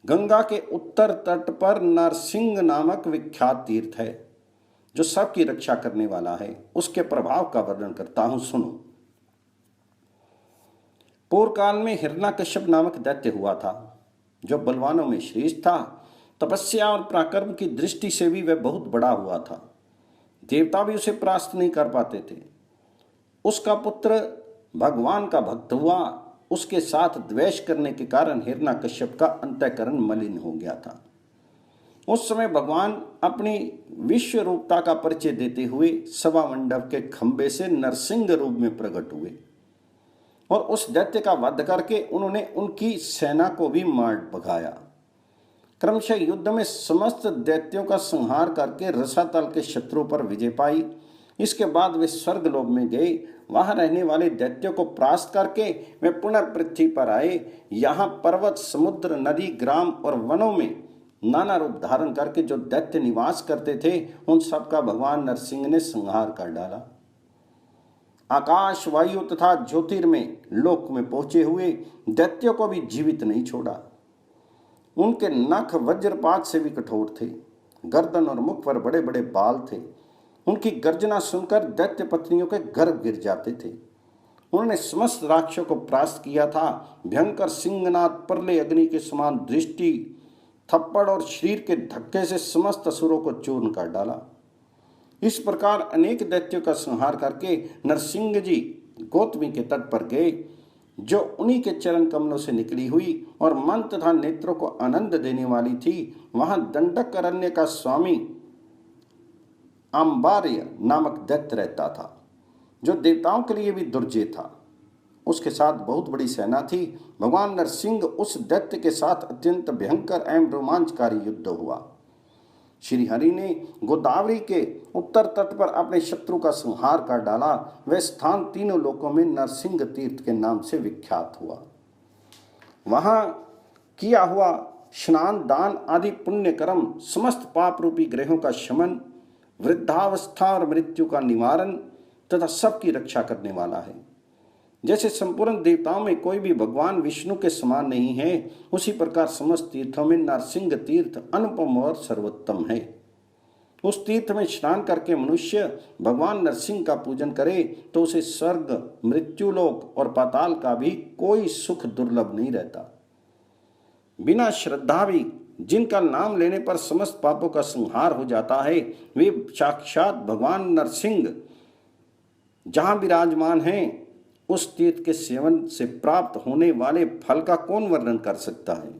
गंगा के उत्तर तट पर नरसिंह नामक विख्यात तीर्थ है जो सबकी रक्षा करने वाला है। उसके प्रभाव का वर्णन करता हूं, सुनो। पूर्व काल में हिरण्यकश्यप नामक दैत्य हुआ था जो बलवानों में श्रेष्ठ था। तपस्या और पराक्रम की दृष्टि से भी वह बहुत बड़ा हुआ था। देवता भी उसे परास्त नहीं कर पाते थे। उसका पुत्र भगवान का भक्त हुआ। उसके साथ द्वेष करने के कारण हिरण्यकश्यप का अंतःकरण मलिन हो गया था। उस समय भगवान अपनी विश्व रूपता का परिचय देते हुए सभा मंडप के खंभे से नरसिंह रूप में प्रकट हुए और उस दैत्य का वध करके उन्होंने उनकी सेना को भी मार भगाया। क्रमशः युद्ध में समस्त दैत्यों का संहार करके रसातल के शत्रुओं पर विजय पाई। इसके बाद वे स्वर्गलोक में गए। वहां रहने वाले दैत्यों को परास्त करके वे पुनः पृथ्वी पर आए। यहाँ पर्वत, समुद्र, नदी, ग्राम और वनों में नाना रूप धारण करके जो दैत्य निवास करते थे उन सबका भगवान नरसिंह ने संहार कर डाला। आकाश, वायु तथा ज्योतिर्मय लोक में पहुंचे हुए दैत्यों को भी जीवित नहीं छोड़ा। उनके नख वज्रपात से भी कठोर थे। गर्दन और मुख पर बड़े बड़े बाल थे। उनकी गर्जना सुनकर दैत्य पत्नियों के गर्भ गिर जाते थे। उन्होंने समस्त राक्षसों को परास्त किया था। भयंकर सिंहनाद, प्रलय अग्नि के समान दृष्टि, थप्पड़ और शरीर के धक्के से समस्त असुरों को चूर्ण कर डाला। इस प्रकार अनेक दैत्यों का संहार करके नरसिंह जी गौतमी के तट पर गए जो उन्हीं के चरण कमलों से निकली हुई और मन तथा नेत्रों को आनंद देने वाली थी। वहां दंडक अरण्य का स्वामी अंबार्य नामक दैत्य रहता था जो देवताओं के लिए भी दुर्जय था। उसके साथ बहुत बड़ी सेना थी। भगवान नरसिंह उस दैत्य के साथ अत्यंत भयंकर एवं रोमांचकारी युद्ध हुआ। श्री हरि ने गोदावरी के उत्तर तट पर अपने शत्रु का संहार कर डाला। वह स्थान तीनों लोकों में नरसिंह तीर्थ के नाम से विख्यात हुआ। वहां किया हुआ स्नान, दान आदि पुण्य कर्म समस्त पाप रूपी ग्रहों का शमन, वृद्धावस्था और मृत्यु का निवारण तथा सबकी रक्षा करने वाला है। जैसे संपूर्ण देवताओं में कोई भी भगवान विष्णु के समान नहीं है, उसी प्रकार समस्त तीर्थों में नरसिंह तीर्थ अनुपम और सर्वोत्तम है। उस तीर्थ में स्नान करके मनुष्य भगवान नरसिंह का पूजन करे तो उसे स्वर्ग, मृत्युलोक और पाताल का भी कोई सुख दुर्लभ नहीं रहता। बिना श्रद्धा भी जिनका नाम लेने पर समस्त पापों का संहार हो जाता है, वे साक्षात भगवान नरसिंह जहां विराजमान हैं, उस तीर्थ के सेवन से प्राप्त होने वाले फल का कौन वर्णन कर सकता है।